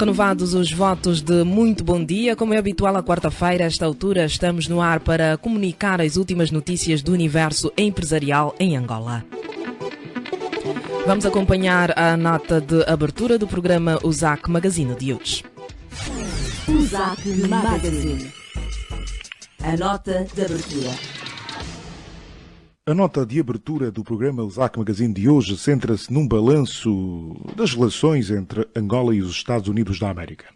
Renovados os votos de muito bom dia, como é habitual à quarta-feira, a esta altura estamos no ar para comunicar as últimas notícias do universo empresarial em Angola. Vamos acompanhar a nota de abertura do programa USAC Magazine de hoje. USAC Magazine. A nota de abertura. A nota de abertura do programa USAC Magazine de hoje centra-se num balanço das relações entre Angola e os Estados Unidos da América.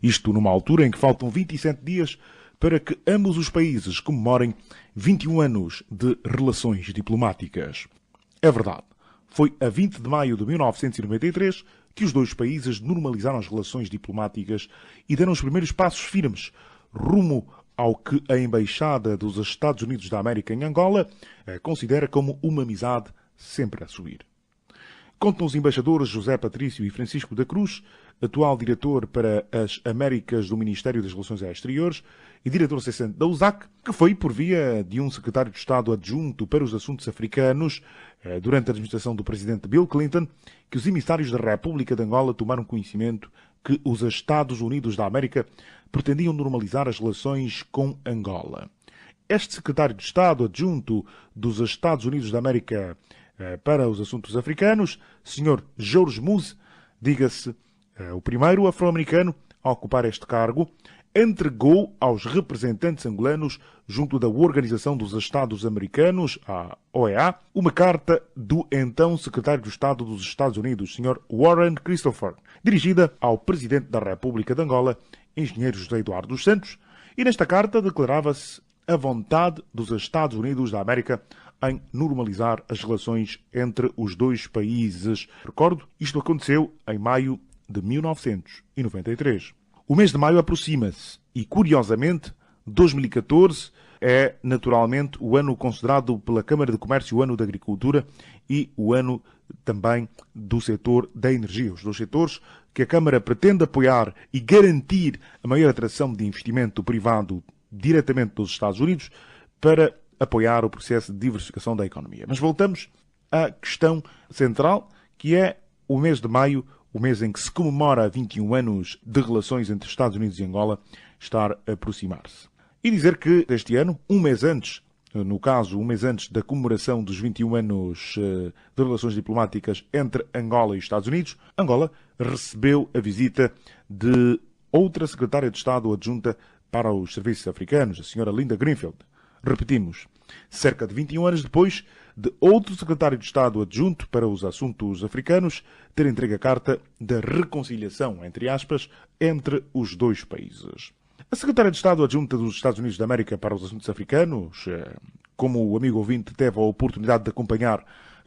Isto numa altura em que faltam 27 dias para que ambos os países comemorem 21 anos de relações diplomáticas. É verdade, foi a 20 de maio de 1993 que os dois países normalizaram as relações diplomáticas e deram os primeiros passos firmes rumo ao que a Embaixada dos Estados Unidos da América em Angola considera como uma amizade sempre a subir. Contam os embaixadores José Patrício e Francisco da Cruz, atual diretor para as Américas do Ministério das Relações Exteriores e diretor cessante da USAC, que foi por via de um secretário de Estado adjunto para os assuntos africanos, durante a administração do presidente Bill Clinton, que os emissários da República de Angola tomaram conhecimento que os Estados Unidos da América pretendiam normalizar as relações com Angola. Este secretário de Estado adjunto dos Estados Unidos da América para os assuntos africanos, Sr. George Muse, diga-se, o primeiro afro-americano a ocupar este cargo, entregou aos representantes angolanos junto da Organização dos Estados Americanos, a OEA, uma carta do então secretário de Estado dos Estados Unidos, Sr. Warren Christopher, dirigida ao presidente da República de Angola, engenheiro José Eduardo dos Santos, e nesta carta declarava-se a vontade dos Estados Unidos da América em normalizar as relações entre os dois países. Recordo, isto aconteceu em maio de 1993. O mês de maio aproxima-se e, curiosamente, 2014 é naturalmente o ano considerado pela Câmara de Comércio o ano da agricultura e o ano também do setor da energia. Os dois setores que a Câmara pretende apoiar e garantir a maior atração de investimento privado diretamente dos Estados Unidos para apoiar o processo de diversificação da economia. Mas voltamos à questão central, que é o mês de maio, o mês em que se comemora 21 anos de relações entre Estados Unidos e Angola, estar a aproximar-se. E dizer que este ano, um mês antes, no caso, um mês antes da comemoração dos 21 anos de relações diplomáticas entre Angola e Estados Unidos, Angola recebeu a visita de outra secretária de Estado adjunta para os serviços africanos, a senhora Linda Greenfield. Repetimos, cerca de 21 anos depois de outro secretário de Estado adjunto para os assuntos africanos ter entregue a carta da reconciliação, entre aspas, entre os dois países. A secretária de Estado adjunta dos Estados Unidos da América para os assuntos africanos, como o amigo ouvinte teve a oportunidade de acompanhar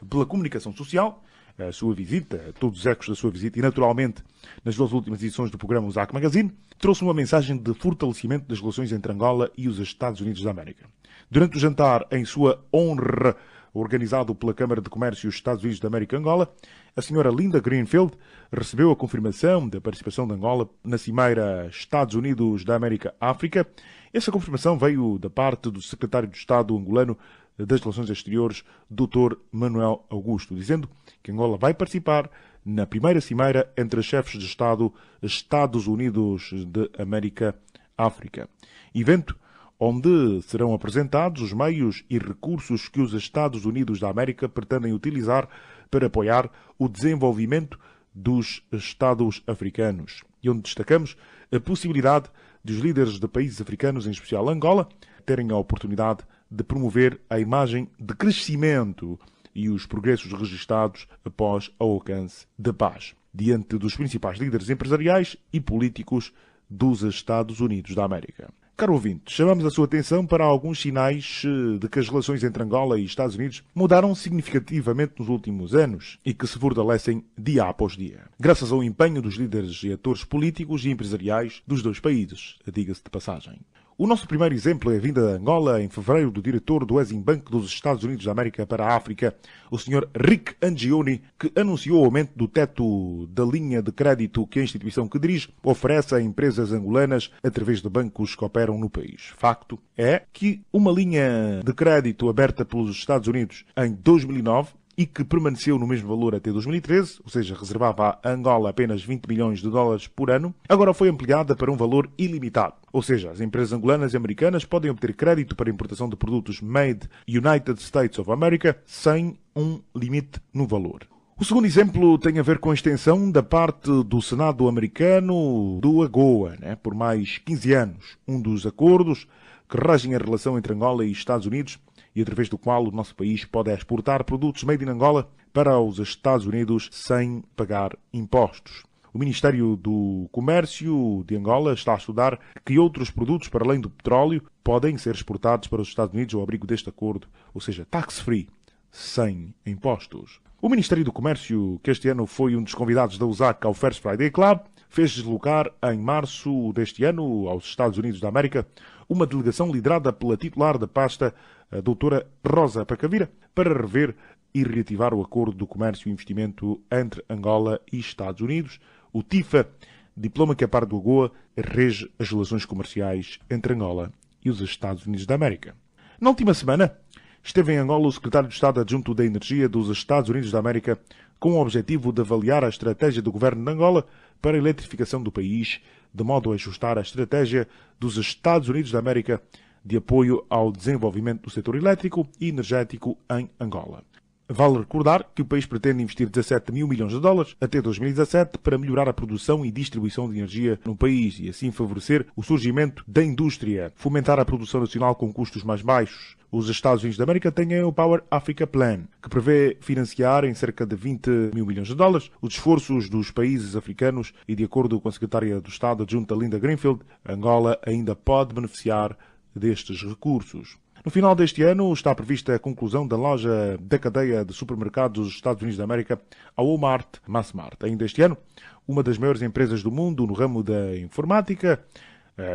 pela comunicação social, a sua visita, todos os ecos da sua visita e, naturalmente, nas duas últimas edições do programa USAC Magazine, trouxe uma mensagem de fortalecimento das relações entre Angola e os Estados Unidos da América. Durante o jantar em sua honra, organizado pela Câmara de Comércio dos Estados Unidos da América Angola, a senhora Linda Greenfield recebeu a confirmação da participação de Angola na Cimeira Estados Unidos da América-África. Essa confirmação veio da parte do secretário de Estado angolano das Relações Exteriores, Dr. Manuel Augusto, dizendo que Angola vai participar na primeira cimeira entre os chefes de Estado Estados Unidos de América-África. Evento onde serão apresentados os meios e recursos que os Estados Unidos da América pretendem utilizar para apoiar o desenvolvimento dos Estados africanos. E onde destacamos a possibilidade dos líderes de países africanos, em especial Angola, terem a oportunidade de promover a imagem de crescimento e os progressos registados após o alcance da paz, diante dos principais líderes empresariais e políticos dos Estados Unidos da América. Caro ouvinte, chamamos a sua atenção para alguns sinais de que as relações entre Angola e Estados Unidos mudaram significativamente nos últimos anos e que se fortalecem dia após dia, graças ao empenho dos líderes e atores políticos e empresariais dos dois países, diga-se de passagem. O nosso primeiro exemplo é a vinda de Angola em fevereiro do diretor do Exim Bank dos Estados Unidos da América para a África, o Sr. Rick Angioni, que anunciou o aumento do teto da linha de crédito que a instituição que dirige oferece a empresas angolanas através de bancos que operam no país. Facto é que uma linha de crédito aberta pelos Estados Unidos em 2009 e que permaneceu no mesmo valor até 2013, ou seja, reservava a Angola apenas 20 milhões de dólares por ano, agora foi ampliada para um valor ilimitado. Ou seja, as empresas angolanas e americanas podem obter crédito para importação de produtos made United States of America sem um limite no valor. O segundo exemplo tem a ver com a extensão da parte do Senado americano do AGOA, por mais 15 anos. Um dos acordos que regem a relação entre Angola e Estados Unidos e através do qual o nosso país pode exportar produtos made in Angola para os Estados Unidos sem pagar impostos. O Ministério do Comércio de Angola está a estudar que outros produtos, para além do petróleo, podem ser exportados para os Estados Unidos ao abrigo deste acordo, ou seja, tax-free, sem impostos. O Ministério do Comércio, que este ano foi um dos convidados da USAC ao First Friday Club, fez deslocar em março deste ano aos Estados Unidos da América uma delegação liderada pela titular da pasta, a doutora Rosa Pacavira, para rever e reativar o Acordo do Comércio e Investimento entre Angola e Estados Unidos, o TIFA, diploma que, a par do AGOA, rege as relações comerciais entre Angola e os Estados Unidos da América. Na última semana, esteve em Angola o secretário de Estado adjunto da Energia dos Estados Unidos da América com o objetivo de avaliar a estratégia do governo de Angola para a eletrificação do país, de modo a ajustar a estratégia dos Estados Unidos da América de apoio ao desenvolvimento do setor elétrico e energético em Angola. Vale recordar que o país pretende investir 17 mil milhões de dólares até 2017 para melhorar a produção e distribuição de energia no país e assim favorecer o surgimento da indústria, fomentar a produção nacional com custos mais baixos. Os Estados Unidos da América têm o Power Africa Plan, que prevê financiar em cerca de 20 mil milhões de dólares os esforços dos países africanos e, de acordo com a secretária do Estado adjunta Linda Greenfield, Angola ainda pode beneficiar destes recursos. No final deste ano está prevista a conclusão da loja da cadeia de supermercados dos Estados Unidos da América, a Walmart Massmart. Ainda este ano, uma das maiores empresas do mundo no ramo da informática,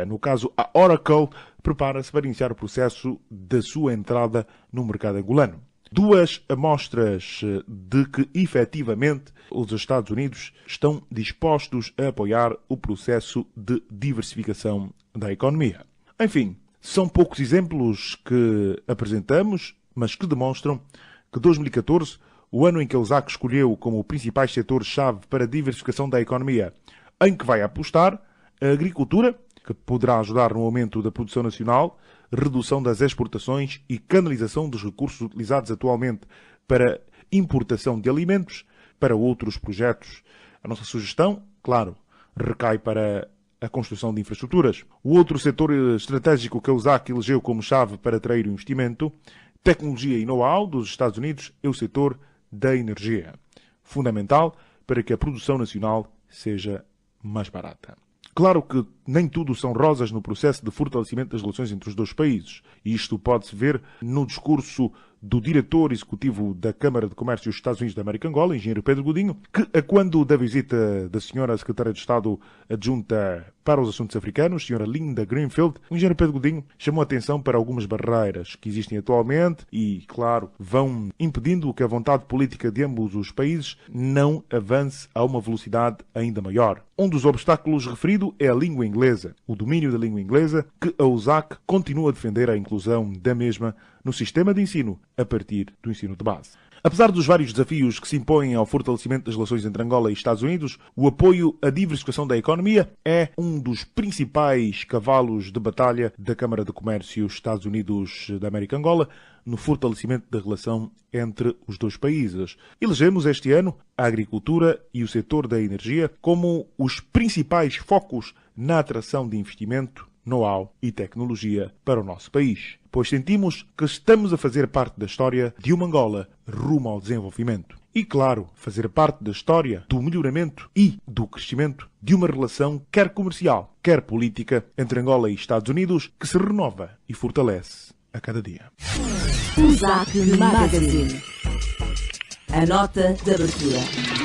no caso a Oracle, prepara-se para iniciar o processo da sua entrada no mercado angolano. Duas amostras de que, efetivamente, os Estados Unidos estão dispostos a apoiar o processo de diversificação da economia. Enfim, são poucos exemplos que apresentamos, mas que demonstram que 2014, o ano em que a USAC escolheu como principais setores-chave para a diversificação da economia, em que vai apostar a agricultura, que poderá ajudar no aumento da produção nacional, redução das exportações e canalização dos recursos utilizados atualmente para importação de alimentos para outros projetos. A nossa sugestão, claro, recai para a construção de infraestruturas. O outro setor estratégico que a USAC elegeu como chave para atrair o investimento, tecnologia e know-how dos Estados Unidos, é o setor da energia, fundamental para que a produção nacional seja mais barata. Claro que nem tudo são rosas no processo de fortalecimento das relações entre os dois países. E isto pode-se ver no discurso do diretor executivo da Câmara de Comércio dos Estados Unidos da América Angola, engenheiro Pedro Godinho, que, a quando da visita da senhora secretária de Estado adjunta para os assuntos africanos, senhora Linda Greenfield, o engenheiro Pedro Godinho chamou a atenção para algumas barreiras que existem atualmente e, claro, vão impedindo que a vontade política de ambos os países não avance a uma velocidade ainda maior. Um dos obstáculos referido é a língua inglesa, o domínio da língua inglesa, que a USAC continua a defender a inclusão da mesma no sistema de ensino a partir do ensino de base. Apesar dos vários desafios que se impõem ao fortalecimento das relações entre Angola e Estados Unidos, o apoio à diversificação da economia é um dos principais cavalos de batalha da Câmara de Comércio Estados Unidos da América Angola no fortalecimento da relação entre os dois países. Elegemos este ano a agricultura e o setor da energia como os principais focos na atração de investimento, know-how e tecnologia para o nosso país, pois sentimos que estamos a fazer parte da história de uma Angola rumo ao desenvolvimento. E, claro, fazer parte da história do melhoramento e do crescimento de uma relação quer comercial, quer política entre Angola e Estados Unidos que se renova e fortalece a cada dia. USAC Magazine. A nota de abertura.